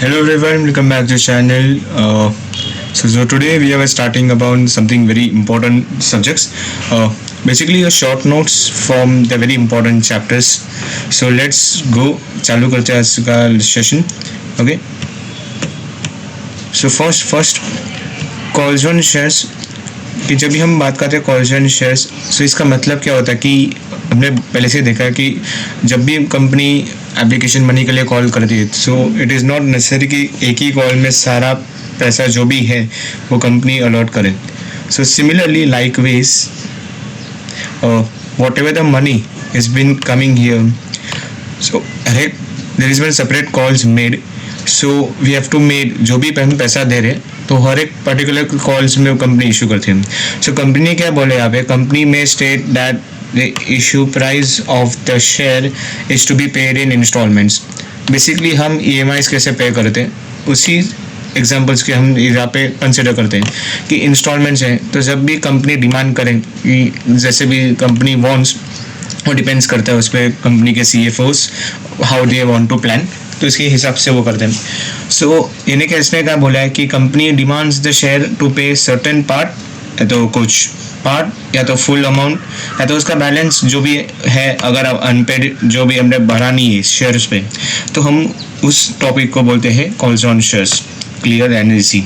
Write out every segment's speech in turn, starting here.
Hello everyone, welcome back to the channel. So today we are starting about something very important subjects. Basically, a short notes from the very important chapters. So let's go. चालू करते हैं आज का session. Okay. So first calls on shares कि जब भी हम बात करते हैं कॉल्स ऑन शेयर्स, सो इसका मतलब क्या होता है कि हमने पहले से देखा है कि जब भी कंपनी एप्लीकेशन मनी के लिए कॉल करती है, so it is not necessary कि एक ही कॉल में सारा पैसा जो भी है वो कंपनी अलॉट करे. So similarly like ways whatever the money is been coming here, so हर एक there is been separate calls made. So we have to made जो भी हम पैसा दे रहे हैं तो हर एक पर्टिकुलर कॉल्स में कंपनी इशू करती है. सो कंपनी क्या बोले यहाँ पे, कंपनी में state that the issue price of the share is to be paid in installments. Basically हम EMIs कैसे पे करते हैं उसी एग्जांपल्स के हम यहाँ पे कंसिडर करते हैं कि इंस्टॉलमेंट्स हैं. तो जब भी कंपनी डिमांड करें कि जैसे भी कंपनी वॉन्ट्स, वो डिपेंड्स करता है उस पर कंपनी के CFOs how they want to plan, तो इसके हिसाब से वो करते हैं. सो इन्हें कैसने क्या बोला है कि company demands the share to pay certain part, तो कुछ पार्ट या तो फुल अमाउंट या तो उसका बैलेंस जो भी है, अगर आप अनपेड जो भी हमने भरा नहीं है शेयर्स पे, तो हम उस टॉपिक को बोलते हैं calls on shares. Clear and easy.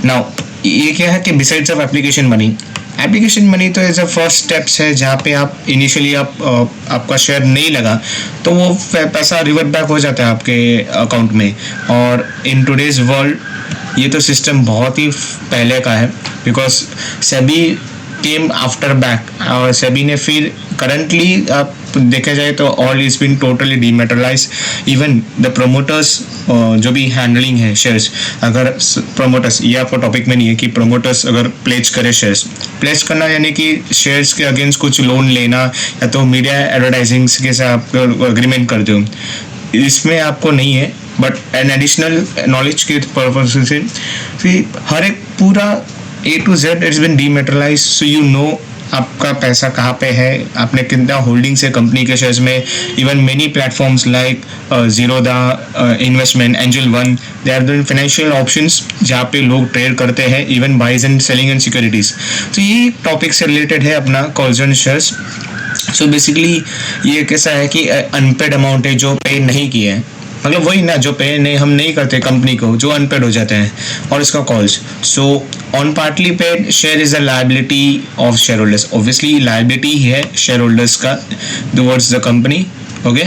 Now ये क्या है कि बिसाइड्स ऑफ एप्लीकेशन मनी तो एज अ फर्स्ट स्टेप्स है जहाँ पे आप इनिशियली आपका शेयर नहीं लगा तो वो पैसा रिवर्ट बैक हो जाता है आपके अकाउंट में. और इन टुडेज वर्ल्ड ये तो सिस्टम बहुत ही पहले का है, बिकॉज सभी केम आफ्टर बैक, और सभी ने फिर करंटली आप देखा जाए तो all is been totally dematerialise. Even the promoters जो भी हैंडलिंग है शेयर्स, अगर प्रोमोटर्स, ये आपको टॉपिक में नहीं है कि प्रोमोटर्स अगर प्लेज करे शेयर्स, प्लेज करना यानी कि शेयर्स के अगेंस्ट कुछ लोन लेना या तो मीडिया एडवर्टाइजिंग के साथ आप अग्रीमेंट करते हो, इसमें आपको नहीं है. बट एन एडिशनल नॉलेज के पर्पज से हर एक पूरा A to Z it's been dematerialise. So you know आपका पैसा कहाँ पे है, आपने कितना होल्डिंग्स है कंपनी के शेयर्स में. Even many platforms like Zerodha investment, Angel One, they are the financial options जहाँ पे लोग ट्रेड करते हैं, even buys and selling and securities. तो ये टॉपिक से रिलेटेड है अपना calls on shares. So basically ये कैसा है कि अनपेड अमाउंट है जो पे नहीं किए हैं, मतलब वही ना जो पे नहीं हम नहीं करते कंपनी को, जो अनपेड हो जाते हैं, और इसका calls. So on partly paid share is a liability of shareholders. Obviously liability ही है शेयर होल्डर्स का towards the company. Okay.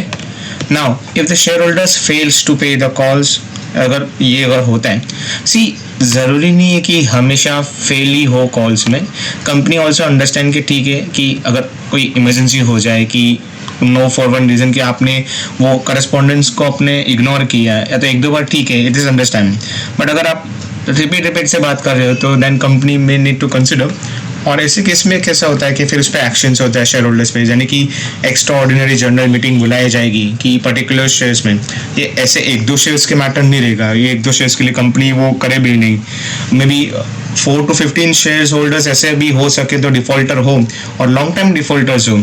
Now if the share holders fails to pay the calls, अगर होता है, सी ज़रूरी नहीं है कि हमेशा फेल ही हो कॉल्स में. कंपनी ऑल्सो अंडरस्टैंड कि ठीक है कि अगर कोई इमरजेंसी हो जाए कि नो फॉर वन रीज़न कि आपने वो करस्पॉन्डेंस को आपने इग्नोर किया या तो एक दो बार ठीक है, इट इज़ अंडरस्टैंड. बट अगर आप रिपीट से बात कर रहे हो तो देन कंपनी में नीड टू कंसिडर. और ऐसे केस में कैसा होता है कि फिर उस पर एक्शंस होता है शेयर होल्डर्स पे, यानी कि एक्स्ट्रा ऑर्डिनरी जनरल मीटिंग बुलाई जाएगी कि पर्टिकुलर शेयर्स में. ये ऐसे एक दो शेयर्स के मैटर नहीं रहेगा, ये एक दो शेयर्स के लिए कंपनी वो करे भी नहीं. May be 4 to 15 share holders ऐसे भी हो सके तो डिफॉल्टर हो और लॉन्ग टाइम डिफॉल्टर्स हो.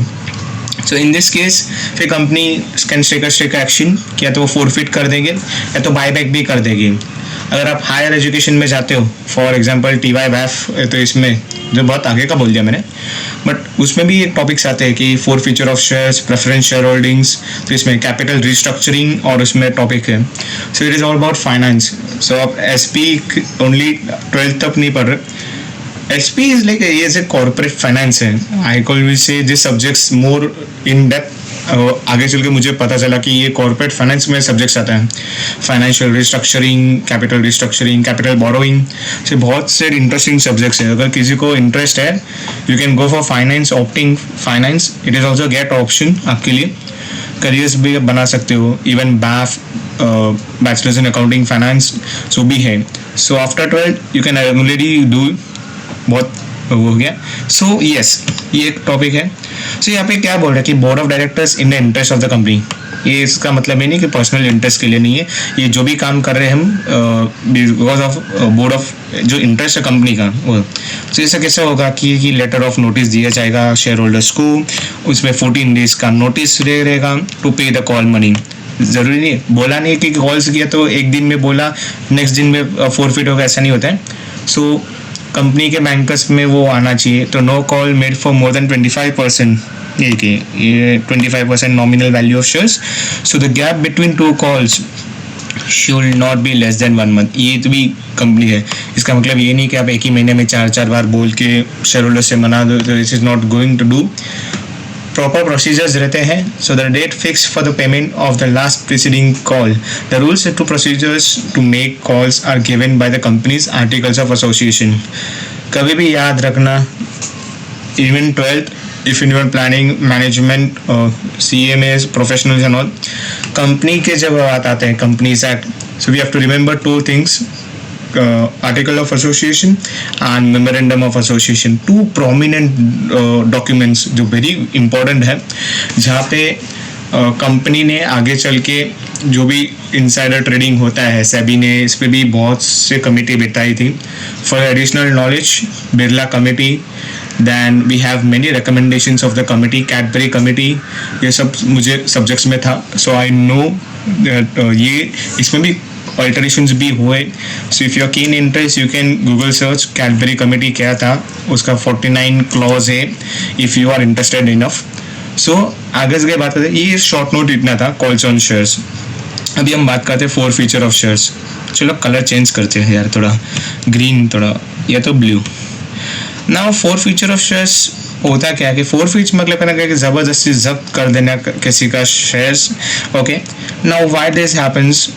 सो इन दिस केस फिर कंपनी कैन टेक एक्शन, या तो वो फोरफिट कर देंगे या तो बायबैक भी कर देगी. अगर आप हायर एजुकेशन में जाते हो, फॉर एग्जांपल TY-WAF, तो इसमें जो बहुत आगे का बोल दिया मैंने, बट उसमें भी एक टॉपिक्स आते हैं कि four feature of shares, preference share holdings, तो इसमें कैपिटल रिस्ट्रक्चरिंग और उसमें टॉपिक है. So it is all about finance. So आप SP ओनली 12th तक नहीं पढ़ रहे. SP is like is a corporate finance है. I could will say this subjects more in depth. आगे चल के मुझे पता चला कि ये कॉर्पोरेट फाइनेंस में सब्जेक्ट्स आता है. फाइनेंशियल रिस्ट्रक्चरिंग, कैपिटल बोरोइंग, से बहुत से इंटरेस्टिंग सब्जेक्ट्स है. अगर किसी को इंटरेस्ट है you can go for finance, opting finance. It is also get option आपके लिए, करियर्स भी बना सकते हो. Even BAF, bachelors in accounting finance, जो भी है. So after 12 you can already do, बहुत वो हो गया. ये एक टॉपिक है. सो यहाँ पे क्या बोल रहा है कि board of directors in the interest of the company, ये इसका मतलब ये नहीं कि पर्सनल इंटरेस्ट के लिए नहीं है, ये जो भी काम कर रहे हैं हम बिकॉज ऑफ बोर्ड ऑफ जो इंटरेस्ट है कंपनी का वो। तो ऐसा कैसे होगा कि लेटर ऑफ नोटिस दिया जाएगा शेयर होल्डर्स को, उसमें 14 डेज का नोटिस रहेगा to pay the call money. ज़रूरी नहीं बोला नहीं कि कॉल्स किया तो एक दिन में बोला नेक्स्ट दिन में फॉरफिट होगा, ऐसा नहीं होता है। सो कंपनी के बैंकर्स में वो आना चाहिए। तो no call made for more than 25%, ये 25% nominal value of shares. So the gap between two calls should not be less than 1 month. ये तो भी कंपनी है, इसका मतलब ये नहीं कि आप एक ही महीने में 4 बार बोल के शेयर होल्डर से मना दो, तो this is not going to do. Proper procedures रहते हैं। So the date fix for the payment of the last preceding call, the rules to procedures to make calls are given by the company's articles of association. कभी भी याद रखना, even 12th if in your planning management CMAs professionals and all, company के जब बात आते हैं companies act, so we have to remember 2 things, article of association and memorandum of association, 2 prominent documents जो very important है, जहाँ पे company ने आगे चल के जो भी इनसाइडर ट्रेडिंग होता है, सेबी ने इस पर भी बहुत से कमेटी बिठाई थी। For additional knowledge, Birla committee, then we have many recommendations of the committee, Cadbury committee, ये सब मुझे सब्जेक्ट्स में था। so I know that ये इसमें भी alterations भी हुए। so if you are keen interest you can Google search Cadbury committee क्या था, उसका 49 clause है if you are interested enough। so आगे से बात करते हैं, ये शॉर्ट नोट इतना था कॉल्स ऑन शेयर्स। अभी हम बात करते हैं 4 फीचर ऑफ शेयर्स। चलो कलर चेंज करते हैं यार, थोड़ा ग्रीन थोड़ा या तो blue. Now 4 feature of shares होता क्या है कि 4 फीचर मतलब कहना कि ज़बरदस्ती जब्त कर देना किसी का shares. Okay, now why this happens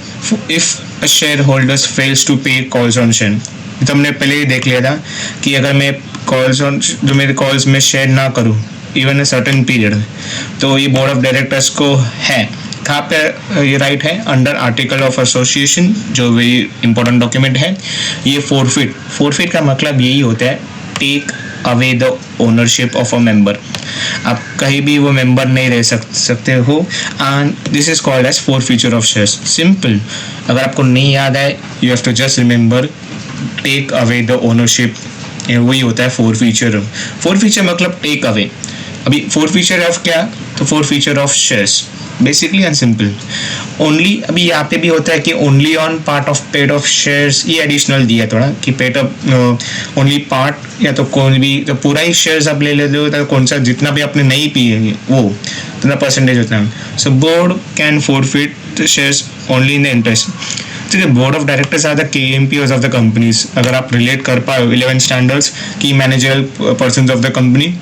if a share holders fails to pay calls on share. तो हमने पहले ही देख लिया था कि अगर मैं कॉल्स ऑन जो मेरे कॉल्स में शेयर ना करूँ इवन अ सर्टेन पीरियड, तो ये बोर्ड ऑफ डायरेक्टर्स को है कहाँ पे ये राइट है, अंडर आर्टिकल ऑफ एसोसिएशन जो वेरी इंपॉर्टेंट डॉक्यूमेंट है। ये फोरफिट का मतलब यही होता है take away the ownership of a member. आप कहीं भी वो मेंबर नहीं रह सकते हो, and this is called as 4 feature of shares. Simple, अगर आपको नहीं याद है you have to just remember take away the ownership, वही होता है 4 फीचर। 4 फीचर मतलब टेक अवे। अभी 4 फीचर ऑफ क्या, तो 4 feature of shares basically and simple. Only अभी यहाँ पे भी होता है कि only on part of paid of shares, ये एडिशनल दिया थोड़ा कि पेड ऑफ ओनली पार्ट, या तो कोई भी तो पूरा ही शेयर्स आप ले लेते हो, तो कौन सा जितना भी आपने नहीं पिए वो उतना परसेंटेज होता है। So board can forfeit shares only in the interest. ठीक है, board of directors are the KMPs of the companies. अगर आप रिलेट कर पाओ 11 स्टैंडर्ड्स की managerial person of the company,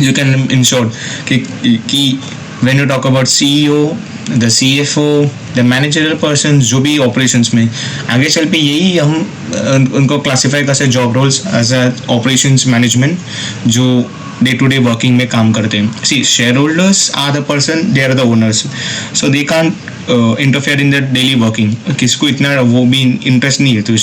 you can ensure कि when you talk about CEO, the CFO, the managerial persons, जो भी operations में आगे चल पे यही हम उनको क्लासीफाई कर सकते job roles as a operations management जो डे टू डे वर्किंग में काम करते हैं। See share holders are the person, they are the owners, so they can't interfere in the daily working. किसको इतना वो भी इंटरेस्ट नहीं है। तो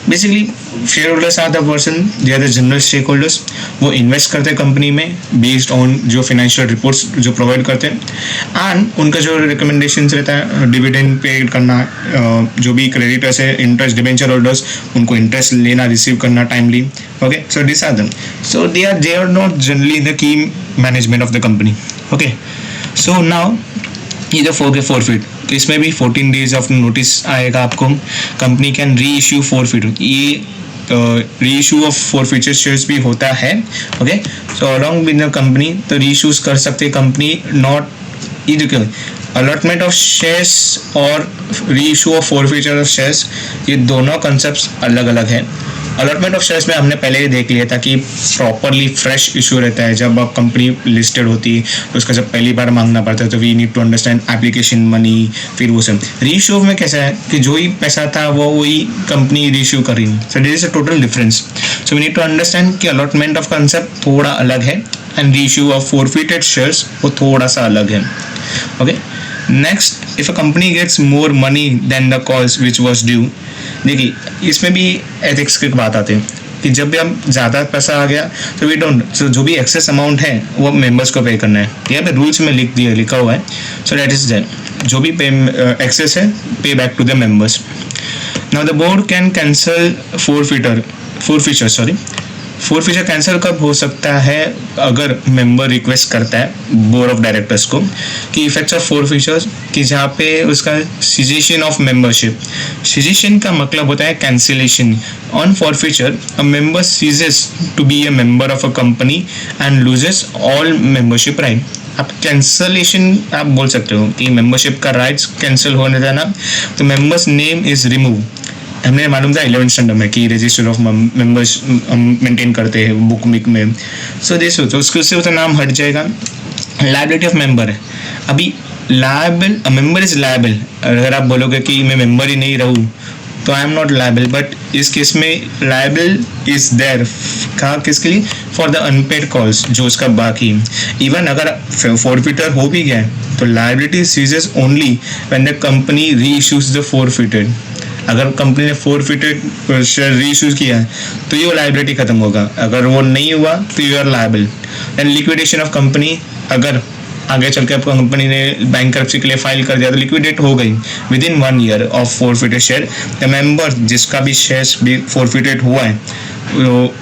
basically share holders are the person, they are the general stake holders. वो invest करते हैं कंपनी में बेस्ड ऑन जो फाइनेंशियल रिपोर्ट्स जो प्रोवाइड करते हैं, एंड उनका जो रिकमेंडेशन रहता है डिविडेंड पे करना, जो भी क्रेडिटर्स है इंटरेस्ट डिबेंचर होल्डर्स उनको इंटरेस्ट लेना रिसीव करना timely. Okay, so this are them, so they are not generally the key management of the company. Okay, so now ये जो 4 के फोरफिट, तो इसमें भी 14 डेज ऑफ नोटिस आएगा आपको। कंपनी कैन री इश्यू फोरफिट, ये री इशू ऑफ फोरफिचर शेयर्स भी होता है। Okay, so along with the company तो री इशूज कर सकते कंपनी, नॉट ये जो अलॉटमेंट ऑफ शेयर्स और री इशू ऑफ फोरफिचर ऑफ शेयर्स, ये दोनों कंसेप्ट अलग अलग है। अलॉटमेंट ऑफ शेयर्स में हमने पहले ही देख लिया था कि प्रॉपरली फ्रेश इशू रहता है जब अब कंपनी लिस्टेड होती है, तो उसका जब पहली बार मांगना पड़ता है तो we need to understand application money, फिर वो सब। रीइश्यू में कैसा है कि जो ही पैसा था वो वही कंपनी रीइश्यू कर रही है, so this is a total difference. So we need to understand कि अलॉटमेंट ऑफ कंसेप्ट थोड़ा अलग है and reissue of forfeited shares वो थोड़ा सा अलग है। Okay, next, if a company gets more money than the calls which was due. देखिए इसमें भी एथिक्स की बात आती है कि जब भी हम ज़्यादा पैसा आ गया तो वी डोंट, सो जो भी एक्सेस अमाउंट है वो मेंबर्स को पे करना है। यहाँ पे रूल्स में लिखा हुआ है, सो दैट इज दैट। जो भी एक्सेस है pay back to the members. Now the board can cancel forfeiture cancel कब हो सकता है? अगर मेंबर रिक्वेस्ट करता है बोर्ड ऑफ डायरेक्टर्स को कि इफेक्ट्स ऑफ फोर फीचर्स, कि जहाँ पे उसका सिजेशन ऑफ मेंबरशिप. सिजेशन का मतलब होता है cancellation. On forfeiture a member ceases to be a member of a company and loses all membership right. आप कैंसलेशन आप बोल सकते हो कि मेंबरशिप का राइट्स कैंसिल होने देना. तो मेंबर्स नेम इज रिमूव. हमने मालूम था 11th स्टैंडर्ड में कि रजिस्टर ऑफ मेंबर्स हम मेंटेन करते हैं बुक मिक में. सो दिस तो उससे उसका नाम हट जाएगा. लायबिलिटी ऑफ मेंबर है. अभी लायबल मेंबर इज लायबल. अगर आप बोलोगे कि मैं मेंबर ही नहीं रहूँ तो I am not liable, but इस केस में लायबल इज देयर. कहा किसके लिए? फॉर द अनपेड कॉल्स, जो उसका बाकी. इवन अगर फोरफिटर हो भी गया तो liability ceases only when the company reissues the forfeited. अगर कंपनी ने फोरफिटेड शेयर री इशूज किया है तो ये लायबिलिटी खत्म होगा. अगर वो नहीं हुआ तो you are liable. And liquidation of company, अगर आगे चल के आपको कंपनी ने बैंकरप्सी के लिए फाइल कर दिया तो लिक्विडेट हो गई within 1 year of forfeited share. The member जिसका भी शेयर्स भी फोरफिटेड हुआ है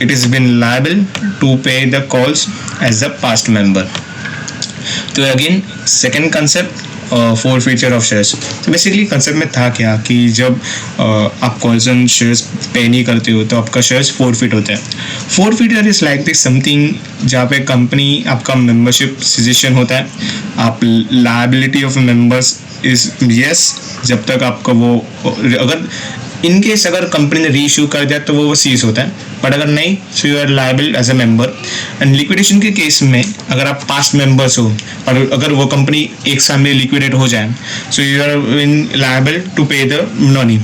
it is been liable to pay the calls as the past member. तो again second concept four feature of shares. तो बेसिकली कंसेप्ट में था क्या कि जब आप कॉल्स एंड शेयर्स पे नहीं करते हो तो आपका शेयर्स फोरफिट होता है. फोरफिटर इज लाइक दिस समथिंग जहाँ पे कंपनी आपका मेंबरशिप सिजेशन होता है. आप liability of members is yes जब तक आपका वो, अगर इन केस अगर कंपनी ने री इशू कर दिया तो वो सीज होता है. बट अगर नहीं so you are liable as a member. And liquidation के केस में अगर आप पास्ट मेंबर्स हो और अगर वो कंपनी एक साल में लिक्विडेट हो जाए so you are in liable to pay the money.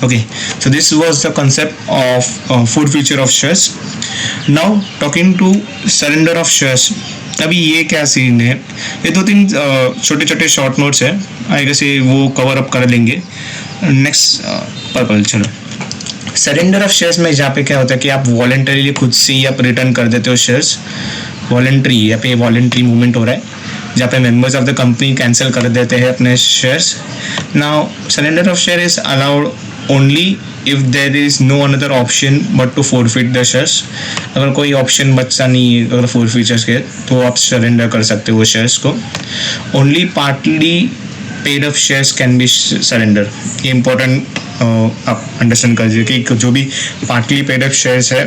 Okay, so this was the concept of four feature of shares. Now talking to surrender of shares. अभी ये क्या सीन है? ये 2-3 छोटे छोटे शॉर्ट नोट्स है. आई गेस वो cover up कर लेंगे नेक्स्ट पर्पल. चलो, सरेंडर ऑफ शेयर्स में जहाँ पे क्या होता है कि आप वॉलेंटरीली खुद से ही आप रिटर्न कर देते हो शेयर्स. वॉलेंट्री, यहाँ पे वॉलेंट्री मूवमेंट हो रहा है जहाँ पे members of the company cancel कर देते हैं अपने shares. Now surrender of share is allowed only if there is no another option but to forfeit the shares. अगर कोई ऑप्शन बचा नहीं है अगर फोर फीचर्स के तो आप सरेंडर कर सकते हो शेयर्स को. Only partly paid of shares can B surrender. ये इंपॉर्टेंट आप अंडरस्टैंड कर लीजिए कि जो भी पार्टली पेड ऑफ शेयर्स है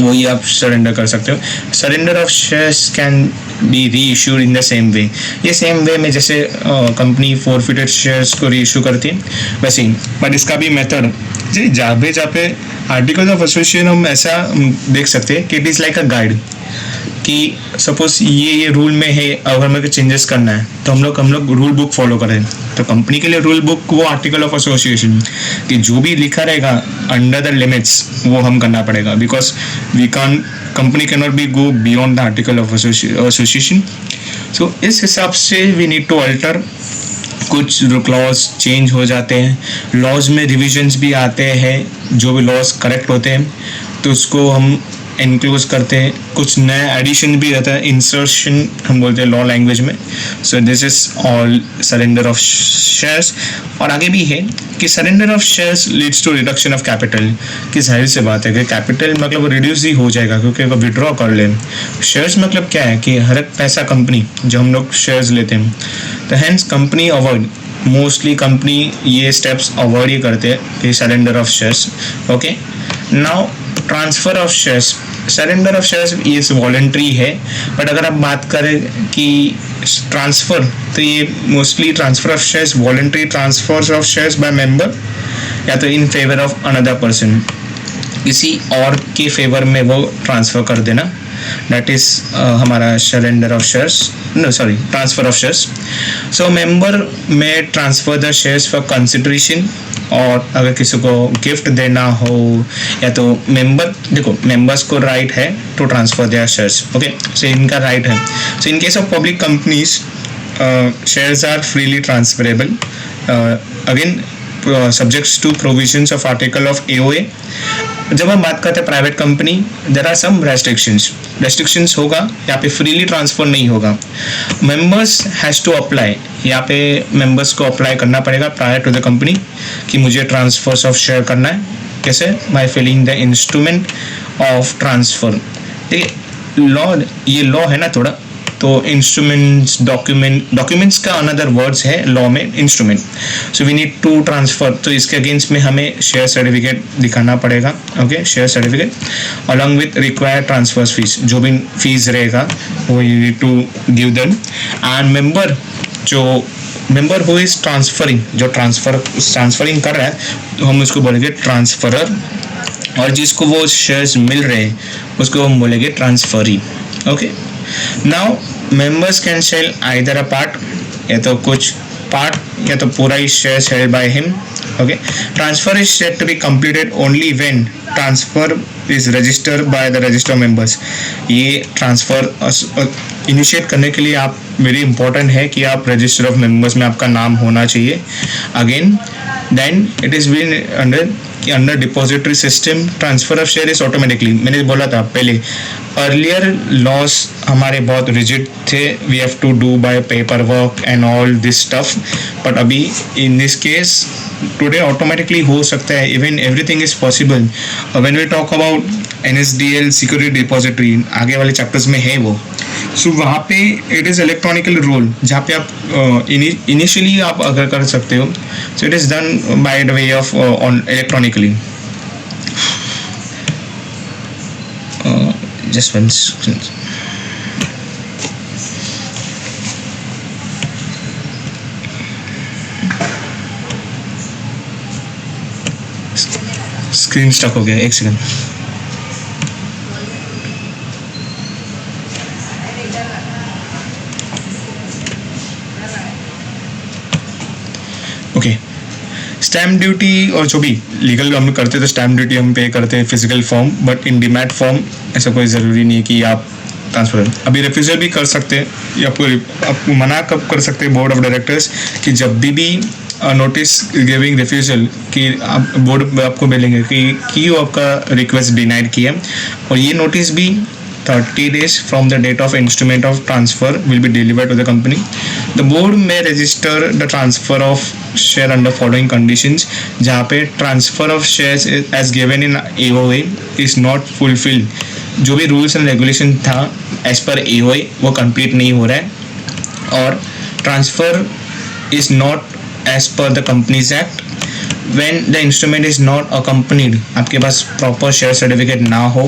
वही आप सरेंडर कर सकते हो. Surrender of shares can be reissued in the same way. ये सेम वे में जैसे कंपनी फोरफिटेड शेयर्स को री इशू करती है वैसे ही, बट इसका भी मेथड जहाँ पे आर्टिकल ऑफ एसोसिएशन हम ऐसा देख सकते हैं कि it is like a guide कि सपोज ये रूल में है, अगर हमें चेंजेस करना है तो हम लोग रूल बुक फॉलो करें. तो कंपनी के लिए रूल बुक वो आर्टिकल ऑफ एसोसिएशन कि जो भी लिखा रहेगा अंडर द लिमिट्स वो हम करना पड़ेगा. Because we can company can not be go beyond the article of association. So इस हिसाब से वी नीड टू अल्टर. कुछ क्लॉज चेंज हो जाते हैं, लॉज में रिविजन्स भी आते हैं. जो भी लॉज करेक्ट होते हैं तो उसको हम इंक्लूड करते हैं. कुछ नया एडिशन भी रहता है, इंसर्शन हम बोलते हैं लॉ लैंग्वेज में. So this is all surrender of shares. और आगे भी है कि surrender of shares leads to reduction of capital. कि जाहिर से बात है कि कैपिटल मतलब रिड्यूस ही हो जाएगा क्योंकि अगर विड्रॉ कर लें. शेयर्स मतलब क्या है कि हर एक पैसा कंपनी जो हम लोग शेयर्स लेते हैं तो hence company avoid, mostly company ये स्टेप्स अवॉइड ही करते हैं कि surrender of shares. Okay, now transfer of shares. Surrender of shares ये वॉलेंट्री है, बट अगर आप बात करें कि ट्रांसफ़र तो ये mostly transfer of shares, voluntary transfer of shares by member या तो in favour of another person, किसी और के फेवर में वो ट्रांसफ़र कर देना. दैट इज़ हमारा surrender of shares, no sorry transfer of shares. So member may transfer the shares for consideration. और अगर किसी को गिफ्ट देना हो या तो मेंबर, देखो मेंबर्स को राइट है to transfer their shares. Okay, so इनका राइट है. So in case of public companies shares are freely transferable again subjects to provisions of article of AOA. जब हम बात करते हैं private company, there are some restrictions होगा, यहाँ पे फ्रीली ट्रांसफ़र नहीं होगा. मेंबर्स हैज़ टू अप्लाई, यहाँ पे मेंबर्स को अप्लाई करना पड़ेगा प्रायर टू द कंपनी कि मुझे ट्रांसफर्स ऑफ शेयर करना है. कैसे? By filling the instrument of transfer. ठीक है, लॉ, ये लॉ है ना थोड़ा, तो इंस्ट्रूमेंट्स, डॉक्यूमेंट्स का अनदर वर्ड्स है लॉ में instrument. So we need to transfer, तो इसके अगेंस्ट में हमें शेयर सर्टिफिकेट दिखाना पड़ेगा. ओके, share certificate along with required transfer fees, जो भी फीस रहेगा वो you need to give them. And member who is transferring, जो ट्रांसफरिंग कर रहा है, तो हम उसको बोलेंगे ट्रांसफरर, और जिसको वो शेयर्स मिल रहे हैं उसको हम बोलेंगे transferee. Okay, now members can sell either a part, या तो कुछ पार्ट या तो पूरा ही shares held by him. Okay, transfer is said to be completed only when transfer is registered by the register members. ये ट्रांसफर इनिशिएट करने के लिए आप वेरी इंपॉर्टेंट है कि आप रजिस्टर ऑफ मेंबर्स में आपका नाम होना चाहिए. Again then it is been under depository system. Transfer of share is automatically, मैंने बोला था पहले, अर्लियर लॉस हमारे बहुत रिजिड थे, we have to do by paper work and all this stuff, but अभी in this case today automatically हो सकता है. Even everything is possible. When we talk about NSDL security depository, आगे वाले chapters में है वो. सो वहाँ पे इट इज़ इलेक्ट्रॉनिकल रोल, जहाँ पे आप इनिशियली आप अगर कर सकते हो, so it is done by the way of on electronically. just one second. Screen stuck हो गया, एक सेकंड. ओके, स्टैम्प ड्यूटी और जो भी लीगल हम करते तो स्टैम्प ड्यूटी हम पे करते हैं physical form, but in demat form ऐसा कोई ज़रूरी नहीं है कि आप ट्रांसफर. अभी रिफ्यूज़ल भी कर सकते हैं, या आपको मना कब कर सकते हैं बोर्ड ऑफ डायरेक्टर्स कि जब भी नोटिस गिविंग रिफ्यूज़ल कि आप बोर्ड आपको मिलेंगे कि क्यों आपका रिक्वेस्ट डिनाइड किया, और ये नोटिस भी 30 days from the date of instrument of transfer will be delivered to the company. The board may register the transfer of share under following conditions. जहाँ पे transfer of shares as given in AOA is not fulfilled. जो भी rules and regulation था as per AOA वो complete नहीं हो रहा है, और transfer is not as per the Companies Act. When the instrument is not accompanied, आपके पास proper share certificate ना हो,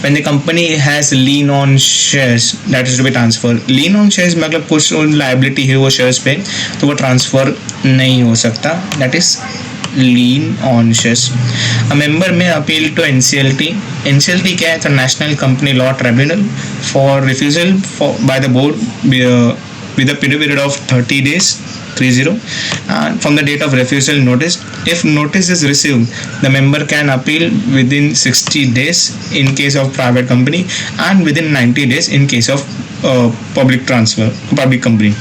when the company has lien on shares that is to be transferred. lien on shares मतलब कुछ liability है वो shares पे, तो वो transfer नहीं हो सकता. That is lien on shares. A member may appeal to NCLT. NCLT क्या है? तो National Company Law Tribunal for refusal by the board with a period of 30 days. 30 and from the date of refusal notice. If notice is received, the member can appeal within 60 days in case of private company and within 90 days in case of public company.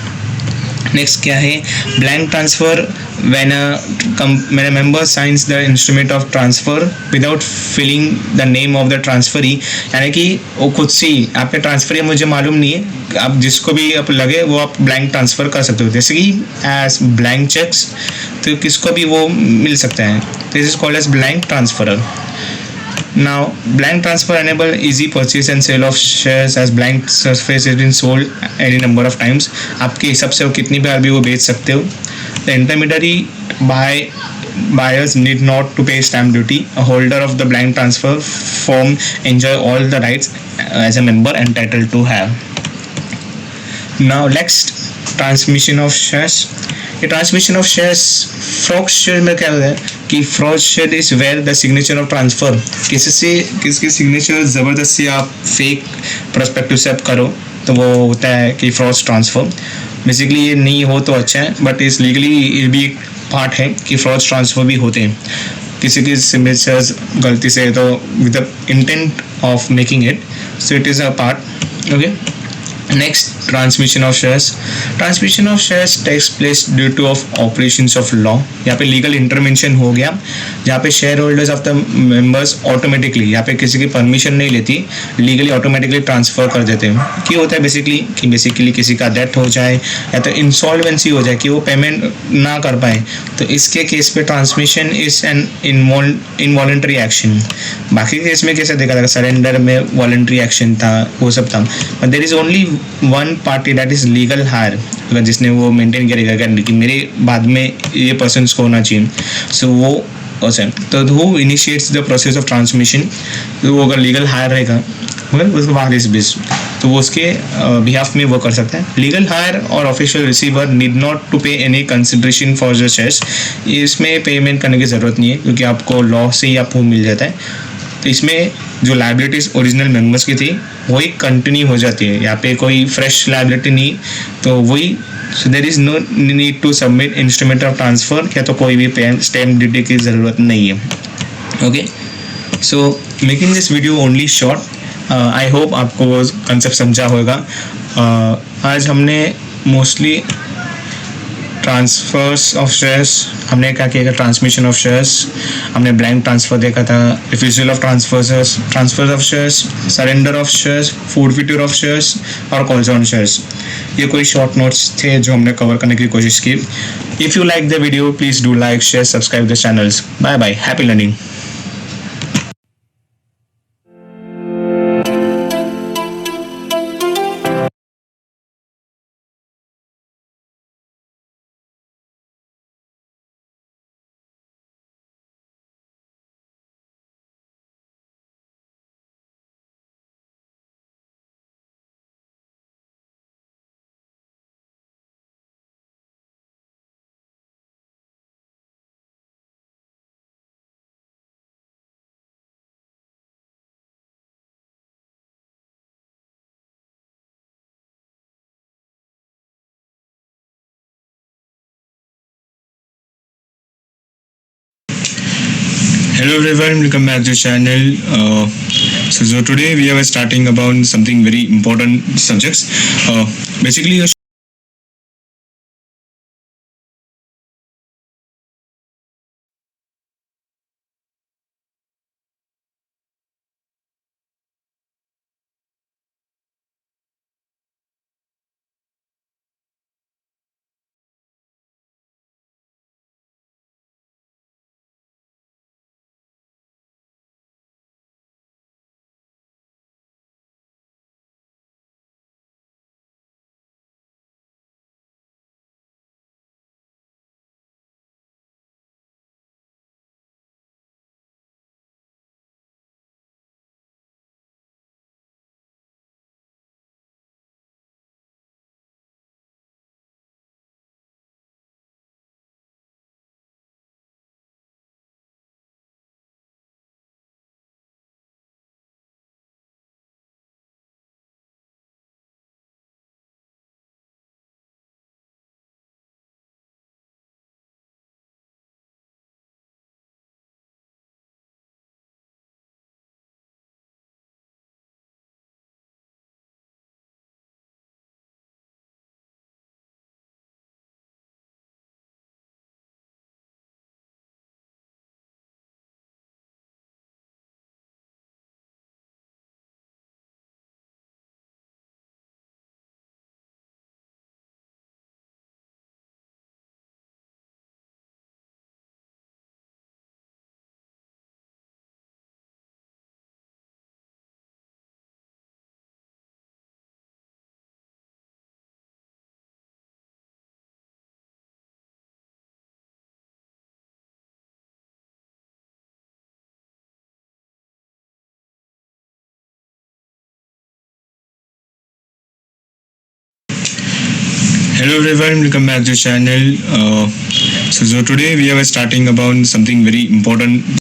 Next क्या है? blank transfer. When a member signs the instrument of transfer without filling the name of the transferee, यानी कि वो खुद से ही आपके transfer मुझे मालूम नहीं है, आप जिसको भी आप लगे वो आप ब्लैंक ट्रांसफ़र कर सकते हो, जैसे कि एज ब्लैंक चेक्स, तो किसको भी वो मिल सकता है. This is called as blank transferrer. Now, blank transfer enable easy purchase and sale of shares as blank surface has been sold any number of times. आपके हिसाब से वो कितनी बार भी वो बेच सकते हो. The intermediary buyers need not to pay stamp duty. A holder of the blank transfer form enjoy all the rights as a member entitled to have. Now next, transmission of shares. ये transmission of shares, fraud share में क्या होता है कि fraud share is where the signature of transfer, किसकी signature ज़बरदस्ती आप fake prospective से आप करो तो वो होता है कि फ्रॉड ट्रांसफर. बेसिकली ये नहीं हो तो अच्छा है, बट इस लीगली ये भी एक पार्ट है कि फ्रॉड ट्रांसफर भी होते हैं. किसी की सिग्नेचर्स गलती से, तो with the intent of making it, so it is a part. Okay, Next, transmission of shares. Transmission of shares takes place due to of operations of law. यहाँ पे लीगल इंटरवेंशन हो गया, जहाँ पे share holders of the members automatically, यहाँ पे किसी की परमिशन नहीं लेती, लीगली ऑटोमेटिकली ट्रांसफर कर देते हैं. क्या होता है बेसिकली किसी का डेथ हो जाए या तो इंसॉल्वेंसी हो जाए कि वो पेमेंट ना कर पाए, तो इसके केस पे transmission is an involuntary action. बाकी केस में कैसे देखा जाएगा, सरेंडर में वॉलेंट्री एक्शन था, वो सब था. But there is only one party that is legal higher, अगर जिसने वो मेंटेन करेगा कि मेरे बाद में ये पर्सन को होना चाहिए, सो वो पर्सन, तो who initiates the process of transmission, तो वो अगर लीगल हायर रहेगा मगर उसके बाद इस बेस, तो वो उसके बिहाफ में वो कर सकता है. लीगल हायर और official receiver need not to pay any consideration for the shares. इसमें पेमेंट करने की ज़रूरत नहीं है क्योंकि आपको लॉ से ही आपको मिल जाता है. तो इसमें जो लाइबिलिटीज़ ओरिजिनल मेंबर्स की थी वही कंटिन्यू हो जाती है, यहाँ पे कोई फ्रेश लाइबिलिटी नहीं, तो वही. So there is no need to submit instrument of transfer, या तो कोई भी स्टैम्प ड्यूटी की ज़रूरत नहीं है. Okay, so making this video only short. I hope आपको वो कंसेप्ट समझा होगा. आज हमने मोस्टली ट्रांसफर्स ऑफ शेयर्स, हमने क्या किया, ट्रांसमिशन ऑफ शेयर्स, हमने ब्लैंक ट्रांसफ़र देखा था, refusal of transfer of shares, surrender of shares, forfeiture of shares और कॉल्स ऑन शेयर्स. ये कोई शॉर्ट नोट्स थे जो हमने कवर करने की कोशिश की. If you like the video please do like, share, subscribe the channels. Bye bye, happy learning. Hello everyone, welcome back to the channel. So today we are starting about something very important subjects. Basically, hello everyone, welcome back to the channel. So today we are starting about something very important